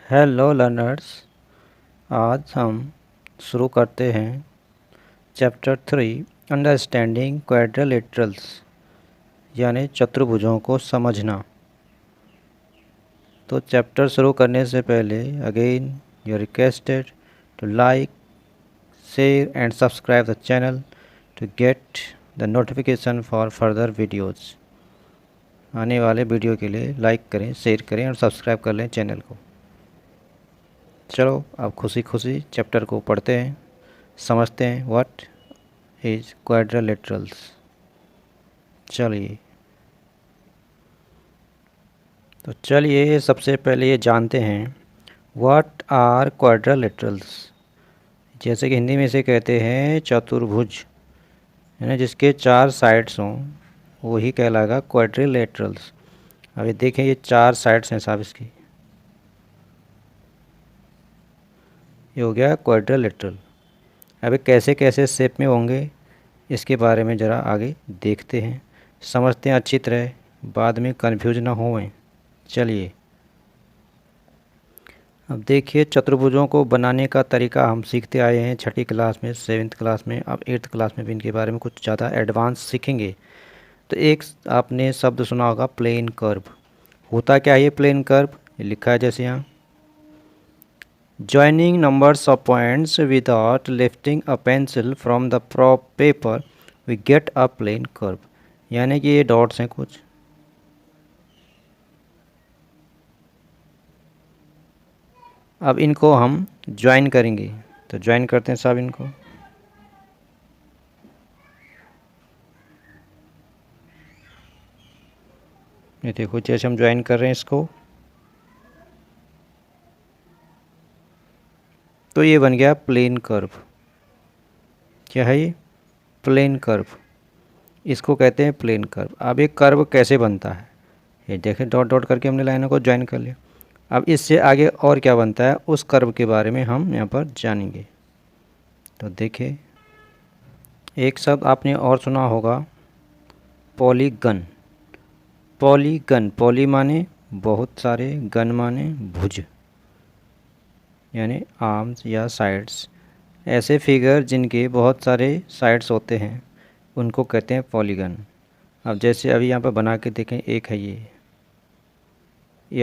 Hello learners. आज हम शुरू करते हैं चैप्टर 3 अंडरस्टैंडिंग क्वाड्रिलेटरल्स यानी चतुर्भुजों को समझना। तो चैप्टर शुरू करने से पहले again you requested to like, share and subscribe the channel to get the notification for further videos. आने वाले वीडियो के लिए लाइक करें, शेयर करें और सब्सक्राइब कर लें चैनल को। चलो अब खुशी खुशी चैप्टर को पढ़ते हैं, समझते हैं व्हाट इज क्वाड्रिलेटरल्स। चलिए सबसे पहले ये जानते हैं व्हाट आर क्वाड्रिलेटरल्स। जैसे कि हिंदी में इसे कहते हैं चतुर्भुज, है ना, जिसके 4 साइड्स हों वही कहलाएगा क्वाड्रिलेटरल्स। अभी देखें ये 4 साइड्स हैं साहब इसकी, ये हो गया क्वाड्रिलेटरल। अभी कैसे कैसे शेप में होंगे इसके बारे में ज़रा आगे देखते हैं, समझते हैं अच्छी तरह, बाद में कंफ्यूज ना होवें। चलिए अब देखिए, चतुर्भुजों को बनाने का तरीका हम सीखते आए हैं 6ठी क्लास में, 7th क्लास में, अब 8th क्लास में भी इनके बारे में कुछ ज़्यादा एडवांस सीखेंगे। तो एक आपने शब्द सुना होगा प्लेन कर्व। होता क्या है ये प्लेन कर्व? ये लिखा है जैसे यहाँ, joining numbers of points without lifting a pencil from the paper we get a plane curve। यानी कि ये डॉट्स हैं कुछ, अब इनको हम ज्वाइन करेंगे। तो ज्वाइन करते हैं साहब इनको। ये देखो जैसे हम ज्वाइन कर रहे हैं इसको, तो ये बन गया प्लेन कर्व। क्या है ये? Plane curve. इसको कहते हैं प्लेन कर्व। अब ये कर्व कैसे बनता है, ये देखें डॉट डॉट करके हमने लाइनों को ज्वाइन कर लिया। अब इससे आगे और क्या बनता है उस कर्व के बारे में हम यहाँ पर जानेंगे। तो देखिए, एक शब्द आपने और सुना होगा पॉलीगन। पॉलीगन, पॉली माने बहुत सारे, गन माने भुज यानी आर्म्स या साइड्स। ऐसे फिगर जिनके बहुत सारे साइड्स होते हैं उनको कहते हैं पॉलीगन। अब जैसे अभी यहाँ पर बना के देखें, एक है ये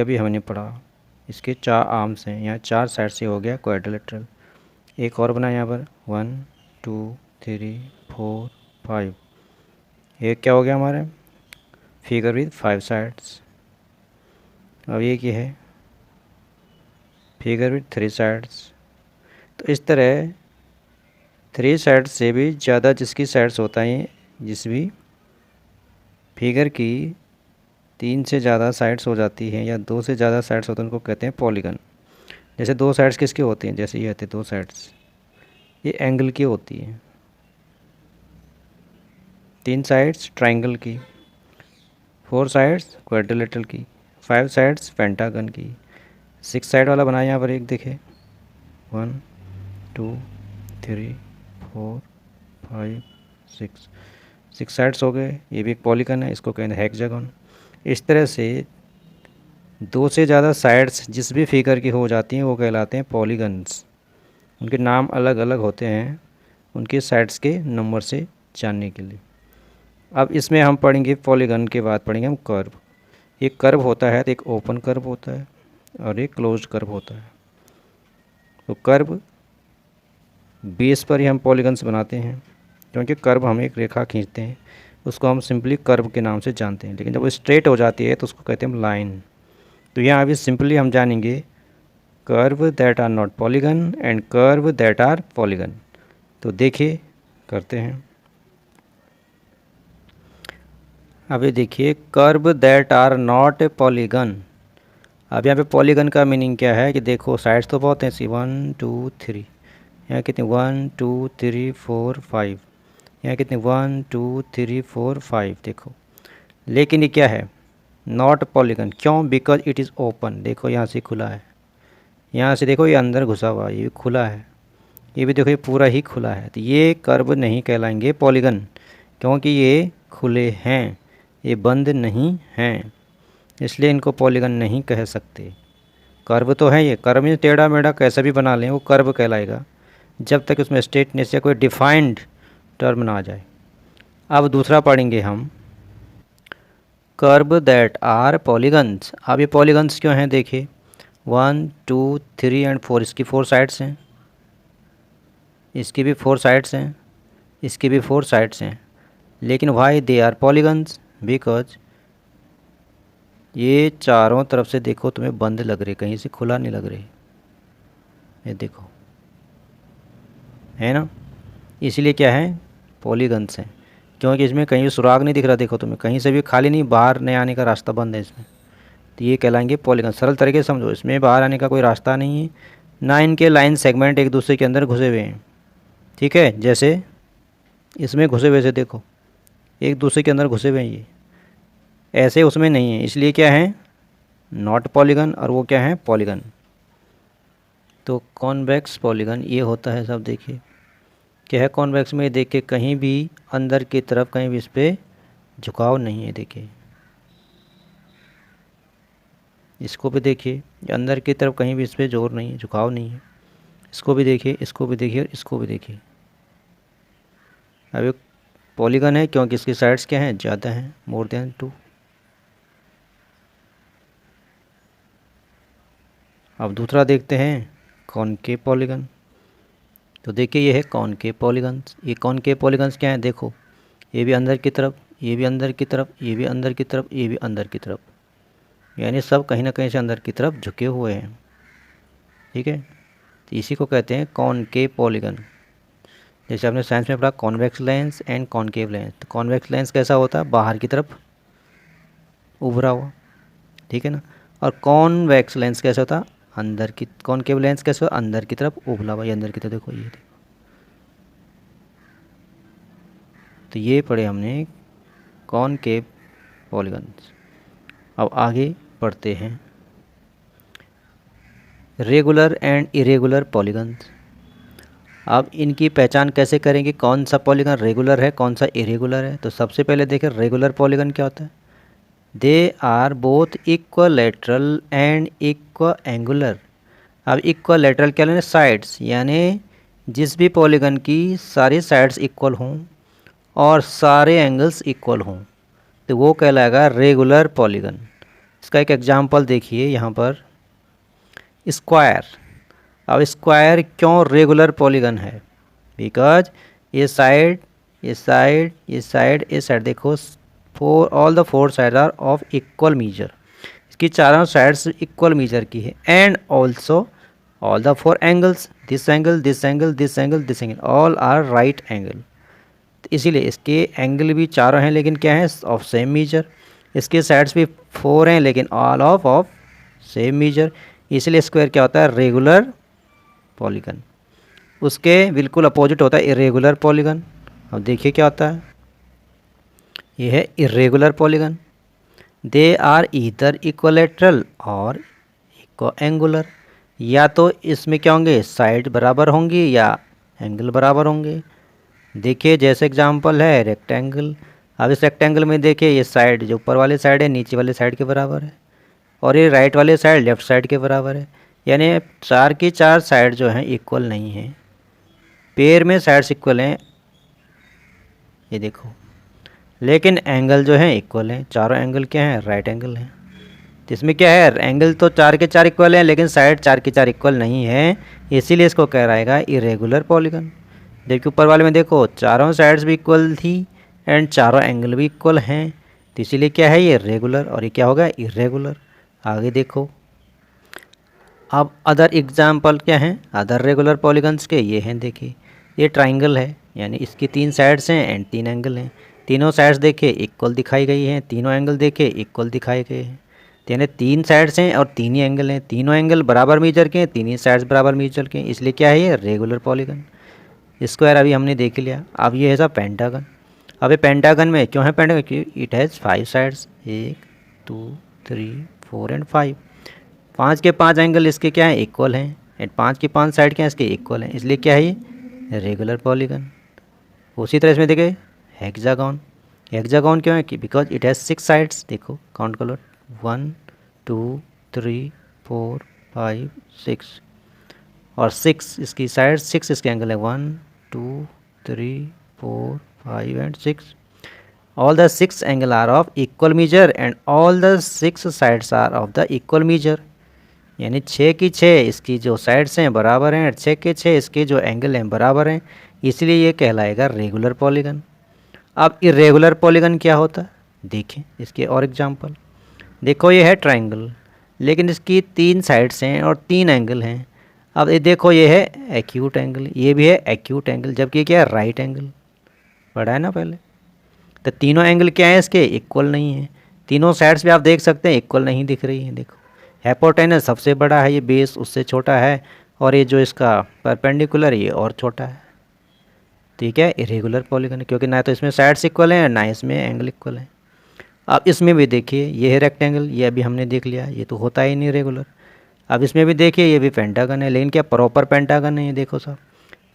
अभी हमने पढ़ा, इसके 4 आर्म्स हैं, यहाँ 4 साइड से हो गया क्वाड्रिलेटरल। एक और बना यहाँ पर 1 2 3 4 5, ये क्या हो गया हमारे फिगर विद 5 साइड्स। अब ये क्या है? Figure with 3 sides. तो इस तरह 3 साइड्स से भी ज़्यादा जिसकी साइड्स होता है, जिस भी फिगर की 3 से ज़्यादा साइड्स हो जाती हैं या 2 से ज़्यादा साइड्स होते हैं उनको कहते हैं पॉलीगन। जैसे 2 साइड्स किसकी होती हैं? जैसे ये होती है 2 साइड्स, ये एंगल की होती हैं। 3 साइड्स ट्रायंगल की, 4 साइड्स क्वाड्रिलेटरल की, 5 साइड्स पेंटागन की। 6 साइड वाला बनाया यहाँ पर एक, देखे 1 2 3 4 5 6, 6 साइड्स हो गए। ये भी एक पॉलीगन है, इसको कहते हैं हेक्सागन। इस तरह से 2 से ज़्यादा साइड्स जिस भी फिगर की हो जाती हैं वो कहलाते हैं पॉलीगन्स। उनके नाम अलग अलग होते हैं उनके साइड्स के नंबर से जानने के लिए। अब इसमें हम पढ़ेंगे पॉलीगन के बाद पढ़ेंगे हम कर्व। एक कर्व होता है तो एक ओपन कर्व होता है और एक क्लोज्ड कर्व होता है। तो कर्व बेस पर ही हम पॉलीगन्स बनाते हैं, क्योंकि कर्व हम एक रेखा खींचते हैं उसको हम सिंपली कर्व के नाम से जानते हैं, लेकिन जब वो स्ट्रेट हो जाती है तो उसको कहते हैं हम लाइन। तो यहाँ अभी सिंपली हम जानेंगे curve that are not polygon and curve that are polygon. तो देखिए करते हैं। अभी देखिए curve that are not a polygon. अब यहाँ पे पॉलीगन का मीनिंग क्या है कि देखो साइड्स तो बहुत हैं, सी 1 2 3, यहाँ कितने 1 2 3 4 5, यहाँ कितने 1 2 3 4 5, देखो। लेकिन ये क्या है? Not polygon. क्यों? Because it is open. देखो यहाँ से खुला है, यहाँ से देखो ये अंदर घुसा हुआ है, ये खुला है, ये भी देखो ये पूरा ही खुला है। तो ये कर्व नहीं कहलाएंगे पॉलीगन, क्योंकि ये खुले हैं, ये बंद नहीं हैं, इसलिए इनको पॉलीगन नहीं कह सकते। कर्व तो है, ये कर्व में टेढ़ा मेढ़ा कैसा भी बना लें वो कर्व कहलाएगा, जब तक उसमें स्ट्रेटनेस या कोई डिफाइंड टर्म ना आ जाए। अब दूसरा पढ़ेंगे हम, कर्व दैट आर पॉलीगन्स। अब ये पॉलीगन्स क्यों हैं, देखिए 1 2 3 एंड 4, इसकी 4 साइड्स हैं, इसकी भी 4 साइड्स हैं, इसकी भी 4 साइड्स हैं। लेकिन why they are polygons, because ये चारों तरफ से देखो तुम्हें बंद लग रहे, कहीं से खुला नहीं लग रहे, ये देखो, है ना, इसलिए क्या है, पॉलीगन्स हैं, क्योंकि इसमें कहीं भी सुराग नहीं दिख रहा, देखो तुम्हें कहीं से भी खाली नहीं, बाहर नहीं आने का रास्ता बंद है इसमें, तो ये कहलाएंगे पॉलीगन। सरल तरीके से समझो, इसमें बाहर आने का कोई रास्ता नहीं है, ना इनके लाइन सेगमेंट एक दूसरे के अंदर घुसे हुए हैं, ठीक है, जैसे इसमें घुसे हुए से देखो एक दूसरे के अंदर घुसे हुए हैं, ये ऐसे उसमें नहीं है, इसलिए क्या है, नॉट पॉलीगन, और वो क्या है, पॉलीगन। तो कॉन्वेक्स पॉलीगन ये होता है सब, देखिए क्या है कॉन्वेक्स में, देखिए कहीं भी अंदर की तरफ कहीं भी इस पर झुकाव नहीं है, देखिए इसको भी देखिए, अंदर की तरफ कहीं भी इस पर जोर नहीं है, झुकाव नहीं है, इसको भी देखिए, इसको भी देखिए, और इसको भी देखिए। अब एक पॉलीगन है क्योंकि इसकी साइड्स क्या हैं, ज़्यादा हैं, मोर देन 2। अब दूसरा देखते हैं कॉनकेव पॉलीगन। तो देखिए ये है कॉनकेव पॉलीगन्स। ये कॉनकेव पॉलीगन्स क्या है, देखो ये भी अंदर की तरफ, ये भी अंदर की तरफ, ये भी अंदर की तरफ, ये भी अंदर की तरफ, यानी सब कहीं ना कहीं से अंदर की तरफ झुके हुए हैं, ठीक है, तो इसी को कहते हैं कॉनकेव पॉलीगन। जैसे आपने साइंस में पढ़ा convex lens and concave lens, तो कॉन्वेक्स लेंस कैसा होता है, बाहर की तरफ उभरा हुआ, ठीक है ना, और कॉन्वेक्स लेंस कैसा होता है, अंदर की, कॉनकेव लेंस कैसे होता है, अंदर की तरफ उभरा हुआ, ये अंदर की तरफ, देखो ये देखो। तो ये पढ़े हमने कॉनकेव पॉलीगन्स। अब आगे पढ़ते हैं रेगुलर एंड इरेगुलर पॉलीगन्स। अब इनकी पहचान कैसे करेंगे, कौन सा पॉलीगन रेगुलर है, कौन सा इरेगुलर है। तो सबसे पहले देखें रेगुलर पॉलीगन क्या होता है, they are both equilateral and equiangular. अब इक्वलेटरल क्या लेना, साइड्स, यानी जिस भी पॉलीगन की सारी साइड्स इक्वल हों और सारे एंगल्स इक्वल हों, तो वो कहलाएगा रेगुलर पॉलीगन। इसका एक एग्जांपल देखिए यहाँ पर, स्क्वायर। अब स्क्वायर क्यों रेगुलर पॉलीगन है, बिकॉज ये साइड, ये साइड, ये साइड, ये साइड, देखो all the 4 side are of equal measure, इसकी चारों साइड्स इक्वल मीजर की है, and also all the 4 angles, this angle, this angle, this angle, this angle, all are right angle. तो इसीलिए इसके एंगल भी चारों हैं, लेकिन क्या है, ऑफ सेम मीजर, इसके साइड्स भी 4 हैं, लेकिन ऑल ऑफ सेम मीजर, इसलिए स्क्वायर क्या होता है, रेगुलर पॉलीगन। उसके बिल्कुल अपोजिट होता है इरेगुलर पॉलीगन। अब देखिए क्या होता है, ये है irregular polygon, they are either equilateral और इक्व एंगुलर। या तो इसमें क्या होंगे, साइड बराबर होंगी या एंगल बराबर होंगे। देखिए जैसे एग्जांपल है रेक्टेंगल। अब इस रेक्टेंगल में देखिए ये साइड जो ऊपर वाली साइड है नीचे वाले साइड के बराबर है, और ये राइट वाले साइड लेफ़्ट साइड के बराबर है, यानी 4 की 4 साइड जो हैं इक्वल नहीं है, पेयर में साइड्स इक्वल हैं, ये देखो, लेकिन एंगल जो है इक्वल हैं, चारों एंगल क्या हैं, राइट एंगल हैं। तो इसमें क्या है, एंगल तो 4 के 4 इक्वल हैं, लेकिन साइड 4 की 4 इक्वल नहीं है, इसीलिए इसको कह रहेगा इरेगुलर पॉलीगन। जबकि ऊपर वाले में देखो चारों साइड्स भी इक्वल थी एंड चारों एंगल भी इक्वल हैं, तो इसीलिए क्या है, ये रेगुलर, और ये क्या होगा, इरेगुलर। आगे देखो, अब अदर एग्जाम्पल क्या हैं, अदर रेगुलर पॉलीगन्स के ये हैं, देखिए ये ट्राइंगल है, यानी इसकी 3 साइड्स हैं एंड 3 एंगल हैं, तीनों साइड्स देखिए इक्वल दिखाई गई हैं, तीनों एंगल देखिए इक्वल दिखाए गए हैं, यानी 3 साइड्स हैं और 3 ही एंगल हैं, तीनों एंगल बराबर मीजर के हैं, 3 ही साइड्स बराबर मीजर के हैं, इसलिए क्या है, ये रेगुलर पॉलीगन। स्क्वायर अभी हमने देख लिया। अब ये है सब पेंटागन। अब ये पेंटागन में क्यों है पेंटागन, क्योंकि इट हैज़ 5 साइड्स, 1 2 3 4 एंड 5, 5 के 5 एंगल इसके क्या हैं, इक्वल हैं, एंड 5 की 5 साइड क्या हैं, इसके इक्वल हैं, इसलिए क्या है, ये रेगुलर पॉलीगन। उसी तरह इसमें देखिए हेक्सागन। हेक्सागन क्यों है, कि बिकॉज इट हैज़ 6 साइड्स, देखो काउंट कर लो, 1 2 3 4 5 6 और 6 इसकी साइड, 6 इसके एंगल है, 1 2 3 4 5 and 6। All the 6 angle are of equal measure and all the 6 sides are of the equal measure. यानी 6 की 6 इसकी जो साइड्स हैं बराबर हैं, 6 के 6 इसके जो एंगल हैं बराबर हैं, इसलिए ये कहलाएगा रेगुलर पॉलीगन। अब इरेगुलर पॉलीगन क्या होता है देखें इसके और एग्जांपल। देखो ये है ट्रायंगल, लेकिन इसकी 3 साइड्स हैं और 3 एंगल हैं। अब ये देखो ये है एक्यूट एंगल, ये भी है एक्यूट एंगल, जबकि ये क्या है राइट एंगल। पढ़ा है ना पहले। तो तीनों एंगल क्या है इसके, इक्वल नहीं है। तीनों साइड्स भी आप देख सकते हैं इक्वल नहीं दिख रही है। देखो हाइपोटेनस सबसे बड़ा है, ये बेस उससे छोटा है, और ये जो इसका परपेंडिकुलर ये और छोटा है। ठीक है, इरेगुलर पॉलीगन है क्योंकि ना तो इसमें साइड्स इक्वल हैं ना इसमें एंगल इक्वल है। अब इसमें भी देखिए ये है रेक्टेंगल, ये अभी हमने देख लिया, ये तो होता ही नहीं रेगुलर। अब इसमें भी देखिए ये भी पेंटागन है, लेकिन क्या प्रॉपर पेंटागन है। ये देखो साहब,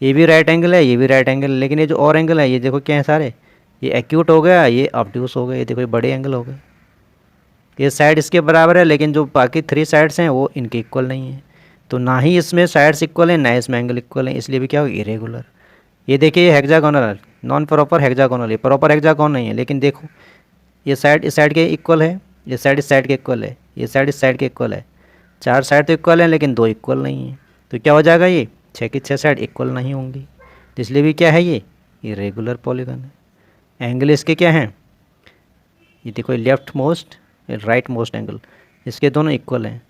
ये भी राइट एंगल है, ये भी राइट एंगल है, लेकिन ये जो और एंगल है ये देखो क्या है सारे, ये एक्यूट हो गया, ये ऑब्ट्यूस हो गया, ये देखो ये बड़े एंगल हो गए। ये साइड इसके बराबर है, लेकिन जो बाकी 3 साइड्स हैं वो इनके इक्वल नहीं है। तो ना ही इसमें साइड्स इक्वल हैं ना इसमें एंगल इक्वल हैं, इसलिए भी क्या होगा इरेगुलर। ये देखिए ये हेक्सागोनल, नॉन प्रॉपर हेक्सागोनल, ये प्रॉपर हेक्सागोन नहीं है, लेकिन देखो ये साइड इस साइड के इक्वल है, ये साइड इस साइड के इक्वल है, ये साइड इस साइड के इक्वल है। 4 साइड तो इक्वल हैं लेकिन 2 इक्वल नहीं है। तो क्या हो जाएगा, ये 6 की 6 साइड इक्वल नहीं होंगी, तो इसलिए भी क्या है ये इरेगुलर पॉलीगन है। एंगल इसके क्या हैं, ये देखो left most right most angle, इसके दोनों इक्वल हैं,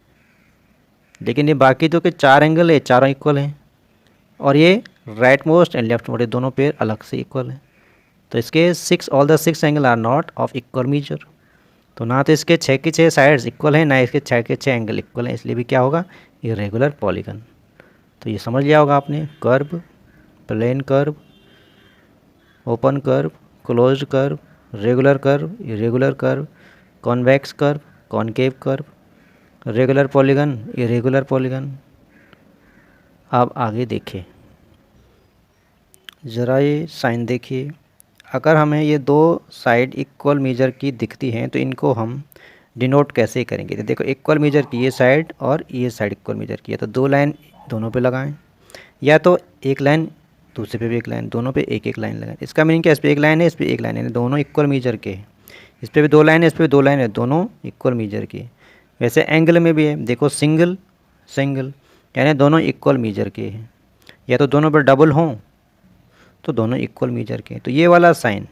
लेकिन ये बाकी जो के 4 एंगल है चारों इक्वल हैं, और ये right most and left most दोनों पेयर अलग से इक्वल हैं। तो इसके 6 all the 6 angle are not of equal measure. तो ना तो इसके 6 की 6 साइड्स इक्वल हैं ना इसके 6 के 6 एंगल इक्वल हैं, इसलिए भी क्या होगा इरेगुलर पॉलीगन। तो ये समझ लिया होगा आपने, curve, plane curve, open curve, closed curve, regular curve, irregular curve, convex curve, concave curve, regular polygon, irregular polygon. अब आगे देखिए ज़रा ये साइन देखिए। अगर हमें ये 2 साइड इक्वल मेजर की दिखती हैं तो इनको हम डिनोट कैसे करेंगे। तो देखो इक्वल मेजर की ये साइड और ये साइड इक्वल मेजर की है, तो 2 लाइन दोनों पे लगाएं, या तो एक लाइन दूसरे पे भी एक लाइन, दोनों पे एक एक लाइन लगाएं। इसका मीनिंग क्या है, इस पर एक लाइन है इस पर एक लाइन है, दोनों इक्वल मेजर के हैं। इस पर भी 2 लाइन है इस पर भी 2 लाइन है, दोनों इक्वल मेजर के। वैसे एंगल में भी है, देखो सिंगल सिंगल यानी दोनों इक्वल मेजर के हैं, या तो दोनों पर डबल हों तो दोनों इक्वल मेजर के। तो ये वाला साइन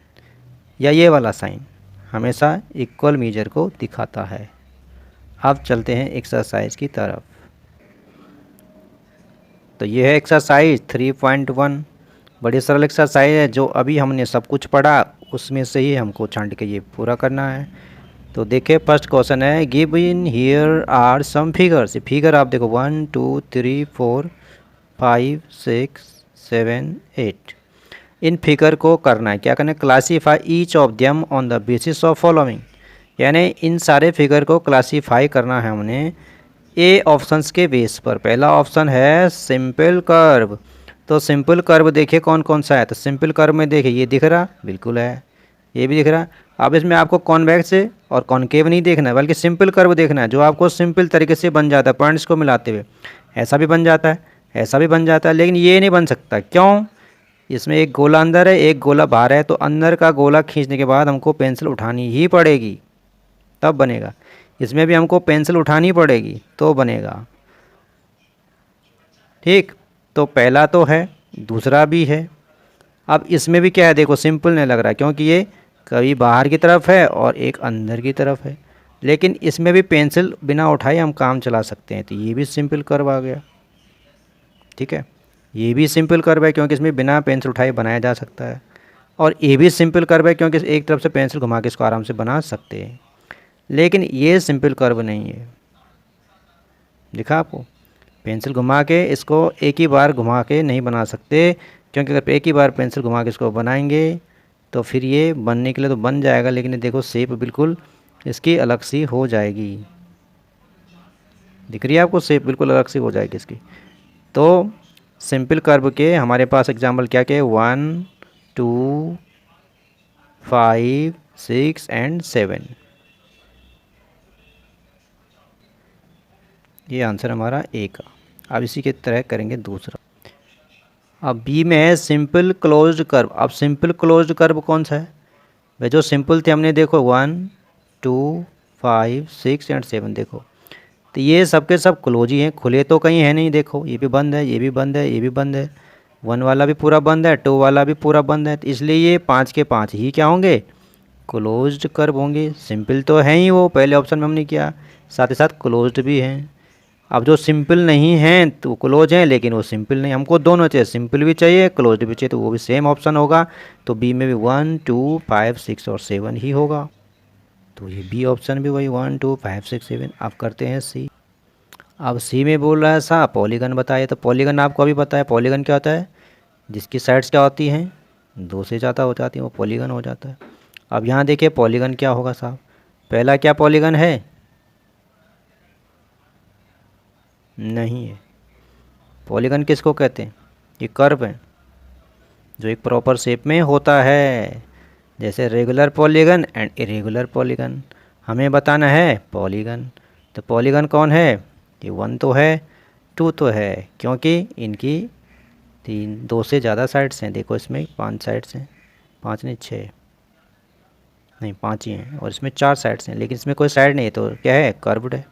या ये वाला साइन हमेशा इक्वल मेजर को दिखाता है। अब चलते हैं एक्सरसाइज की तरफ। तो ये है एक्सरसाइज 3.1, बड़ी सरल एक्सरसाइज है, जो अभी हमने सब कुछ पढ़ा उसमें से ही हमको छांट के ये पूरा करना है। तो देखिए फर्स्ट क्वेश्चन है, given here are some figures. Figure आप देखो 1 2 3 4 5 6 7 8। इन फिगर को करना है क्या करना है, classify each of them on the basis of following. यानी इन सारे फिगर को क्लासीफाई करना है हमने ए ऑप्शंस के बेस पर। पहला ऑप्शन है सिंपल कर्व। तो सिंपल कर्व देखिए कौन कौन सा है, तो सिंपल कर्व में देखिए ये दिख रहा बिल्कुल है, ये भी दिख रहा। अब इसमें आपको कॉन्वेक्स और कॉनकेव नहीं देखना है, बल्कि सिंपल कर्व देखना है जो आपको सिंपल तरीके से बन जाता है पॉइंट्स को मिलाते हुए। ऐसा भी बन जाता है, ऐसा भी बन जाता है, लेकिन ये नहीं बन सकता। क्यों, इसमें एक गोला अंदर है एक गोला बाहर है, तो अंदर का गोला खींचने के बाद हमको पेंसिल उठानी ही पड़ेगी तब बनेगा। इसमें भी हमको पेंसिल उठानी पड़ेगी तो बनेगा। ठीक, तो पहला तो है, दूसरा भी है। अब इसमें भी क्या है, देखो सिंपल नहीं लग रहा है क्योंकि ये कभी बाहर की तरफ है और एक अंदर की तरफ है, लेकिन इसमें भी पेंसिल बिना उठाए हम काम चला सकते हैं, तो ये भी सिंपल कर्व आ गया। ठीक है, ये भी सिंपल कर्व है क्योंकि इसमें बिना पेंसिल उठाए बनाया जा सकता है, और ये भी सिंपल कर्व है क्योंकि एक तरफ से पेंसिल घुमा के इसको आराम से बना सकते हैं। लेकिन ये सिंपल कर्व नहीं है, दिखा आपको, पेंसिल घुमा के इसको एक ही बार घुमा के नहीं बना सकते, क्योंकि अगर एक ही बार पेंसिल घुमा के इसको बनाएंगे तो फिर ये बनने के लिए तो बन जाएगा, लेकिन ये देखो शेप बिल्कुल इसकी अलग सी हो जाएगी। दिख रही है आपको, शेप बिल्कुल अलग सी हो जाएगी इसकी। तो सिंपल कर्व के हमारे पास एग्जाम्पल क्या क्या है, 1 2 5 6 एंड 7। ये आंसर हमारा ए का। अब इसी के तरह करेंगे दूसरा। अब बी में है सिंपल क्लोज्ड कर्व। अब सिंपल क्लोज्ड कर्व कौन सा है भाई? जो सिंपल थे हमने देखो 1 2 5 6 एंड 7 देखो, तो ये सबके सब क्लोज ही हैं, खुले तो कहीं है नहीं। देखो ये भी बंद है, ये भी बंद है, ये भी बंद है, 1 वाला भी पूरा बंद है, 2 वाला भी पूरा बंद है, तो इसलिए ये 5 के 5 ही क्या होंगे? क्लोज्ड कर्व होंगे। सिंपल तो है ही वो, पहले ऑप्शन में हमने किया, साथ ही साथ क्लोज्ड भी हैं। अब जो सिंपल नहीं हैं तो क्लोज हैं, लेकिन वो सिंपल नहीं, हमको दोनों चाहिए, सिंपल भी चाहिए क्लोज्ड भी चाहिए, तो वो भी सेम ऑप्शन होगा। तो बी में भी 1 2 5 6 और 7 ही होगा। तो ये बी ऑप्शन भी वही 1 2 5 6 7। अब करते हैं सी। अब सी में बोल रहा है सा पॉलीगन बताइए। तो पॉलीगन आपको अभी पता है, पॉलीगन क्या होता है? जिसकी साइड्स क्या होती हैं? 2 से ज़्यादा हो जाती हैं, वो पॉलीगन हो जाता है। अब यहाँ देखिए पॉलीगन क्या होगा साहब? पहला क्या पॉलीगन है? नहीं है। पॉलीगन किसको कहते हैं? ये कर्व है जो एक प्रॉपर शेप में होता है, जैसे regular polygon and irregular polygon. हमें बताना है पॉलीगन। तो पॉलीगन कौन है? ये 1 तो है, 2 तो है, क्योंकि इनकी 2 से ज़्यादा साइड्स हैं। देखो इसमें 5 साइड्स हैं, 5 नहीं 6 नहीं 5 ही हैं, और इसमें 4 साइड्स हैं, लेकिन इसमें कोई साइड नहीं है, तो क्या है? कर्व्ड है।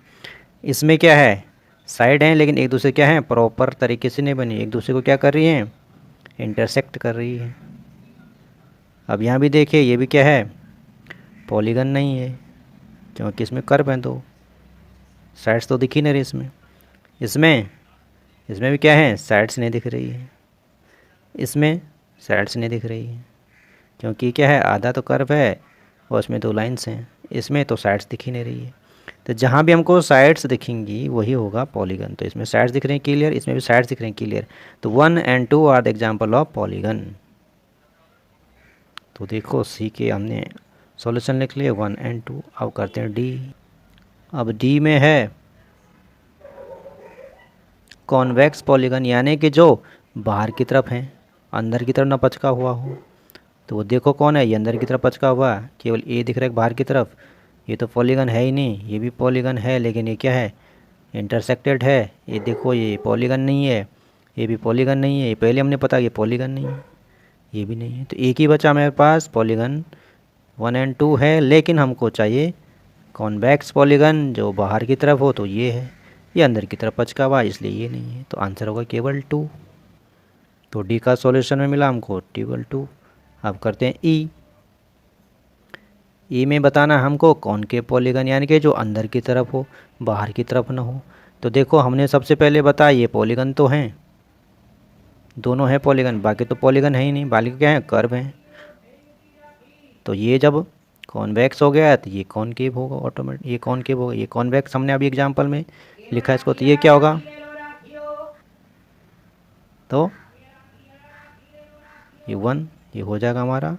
इसमें क्या है? साइड हैं, लेकिन एक दूसरे क्या है? प्रॉपर तरीके से नहीं बनी, एक दूसरे को क्या कर रही हैं? इंटरसेक्ट कर रही है। अब यहाँ भी देखिए, ये भी क्या है? पॉलीगन नहीं है, क्योंकि इसमें कर्व हैं, तो साइड्स तो दिख ही नहीं रही इसमें। इसमें इसमें भी क्या है? साइड्स नहीं दिख रही है। इसमें साइड्स नहीं दिख रही है, क्योंकि क्या है? आधा तो कर्व है और इसमें 2 लाइन्स हैं। इसमें तो साइड्स दिख ही नहीं रही है। तो जहाँ भी हमको साइड्स दिखेंगी वही होगा पॉलीगन। तो इसमें साइड्स दिख रहे हैं क्लियर, इसमें भी साइड्स दिख रहे हैं क्लियर, तो 1 and 2 are the example of polygon. तो देखो सी के हमने सॉल्यूशन लिख लिए 1 एंड 2। अब करते हैं डी। अब डी में है कॉन्वेक्स पॉलीगन, यानी कि जो बाहर की तरफ हैं, अंदर की तरफ ना पचका हुआ हो। तो वो देखो कौन है? ये अंदर की तरफ पचका हुआ है, केवल ए दिख रहा है बाहर की तरफ। ये तो पॉलीगन है ही नहीं। ये भी पॉलीगन है, लेकिन ये क्या है? इंटरसेक्टेड है। ये देखो ये पॉलीगन नहीं है, ये भी पॉलीगन नहीं है। ये पहले हमने पता ये पॉलीगन नहीं है, ये भी नहीं है। तो एक ही बचा मेरे पास पॉलीगन 1 एंड 2 है, लेकिन हमको चाहिए कॉन्वेक्स पॉलीगन जो बाहर की तरफ हो, तो ये है। ये अंदर की तरफ पचका हुआ, इसलिए ये नहीं है। तो आंसर होगा केवल 2। तो डी का सॉल्यूशन में मिला हमको केवल 2। अब करते हैं ई। ई में बताना हमको कॉनकेव पॉलीगन, यानी कि जो अंदर की तरफ हो, बाहर की तरफ ना हो। तो देखो हमने सबसे पहले बताया ये पॉलीगन तो हैं, दोनों हैं पॉलीगन, बाकी तो पॉलीगन है ही नहीं, बाकी क्या है? कर्व हैं। तो ये जब कॉन्वेक्स हो गया तो ये कॉनकेव होगा ऑटोमेटिक, ये कॉनकेव होगा, ये कॉन्वेक्स हमने अभी एग्जांपल में लिखा है इसको। तो ये क्या होगा? तो ये 1 ये हो जाएगा हमारा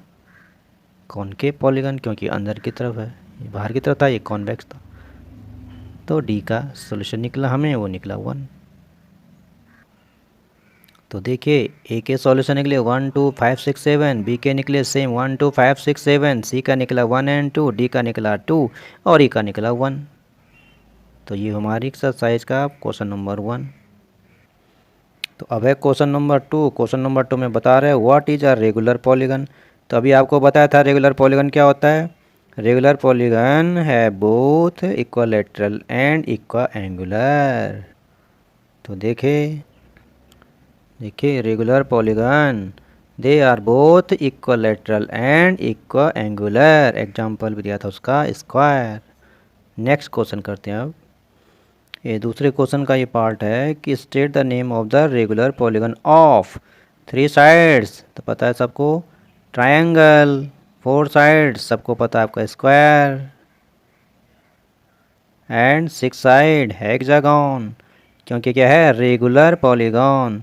कॉनकेव पॉलीगन, क्योंकि अंदर की तरफ है, ये बाहर की तरफ था, ये कॉन्वेक्स था। तो डी का सॉल्यूशन निकला हमें, वो निकला 1। तो देखिए ए के सॉल्यूशन निकले 1 2 5 6 7, बी के निकले सेम 1 2 5 6 7, सी का निकला 1 एंड 2, डी का निकला 2 और ई का निकला 1। तो ये हमारी एक्सरसाइज का क्वेश्चन नंबर 1। तो अब है क्वेश्चन नंबर 2। क्वेश्चन नंबर 2 में बता रहे हैं what is a regular polygon. तो अभी आपको बताया था रेगुलर पॉलीगन क्या होता है। रेगुलर पॉलीगन है both equilateral and equiangular. तो देखिए regular polygon they are both equilateral and equiangular. Example भी दिया था उसका स्क्वायर। नेक्स्ट क्वेश्चन करते हैं। अब ये दूसरे क्वेश्चन का ये पार्ट है कि state the name of the regular polygon of 3 sides. तो पता है सबको ट्रायंगल, 4 साइड्स सबको पता है आपका स्क्वायर, एंड 6 साइड हेक्सागन, क्योंकि क्या है? Regular polygon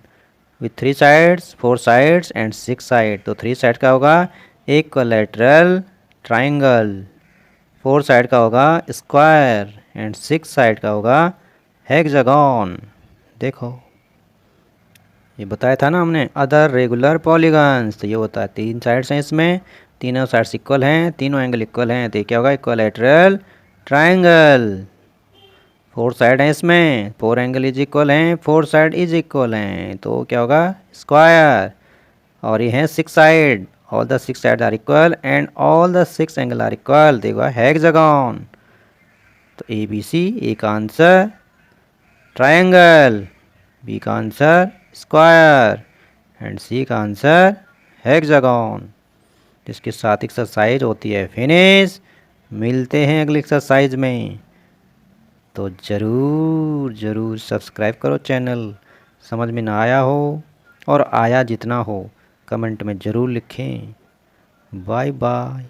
with 3 sides, 4 sides and 6 side. तो 3 साइड का होगा इक्विलैटरल ट्रायंगल, 4 साइड का होगा स्क्वायर एंड 6 साइड का होगा हेक्सागन। देखो ये बताया था ना हमने अदर रेगुलर पॉलीगन्स। तो ये होता है 3 साइड्स हैं इसमें, तीनों साइड्स इक्वल हैं, तीनों एंगल इक्वल हैं, तो ये क्या होगा? Equilateral triangle. 4 साइड हैं इसमें, 4 एंगल इज इक्वल हैं, 4 साइड इज इक्वल हैं, तो क्या होगा स्क्वायर। और ये हैं 6 side, all the 6 side are equal and all the 6 angle are equal, देखो हेक्सागोन। तो ए बी सी, ए का आंसर ट्रायंगल, बी का आंसर स्क्वायर एंड सी का आंसर हेक्सागोन। इसके साथ एक्सरसाइज होती है फिनिश। मिलते हैं अगली एक्सरसाइज में। तो ज़रूर ज़रूर सब्सक्राइब करो चैनल, समझ में ना आया हो और आया जितना हो कमेंट में ज़रूर लिखें। Bye bye.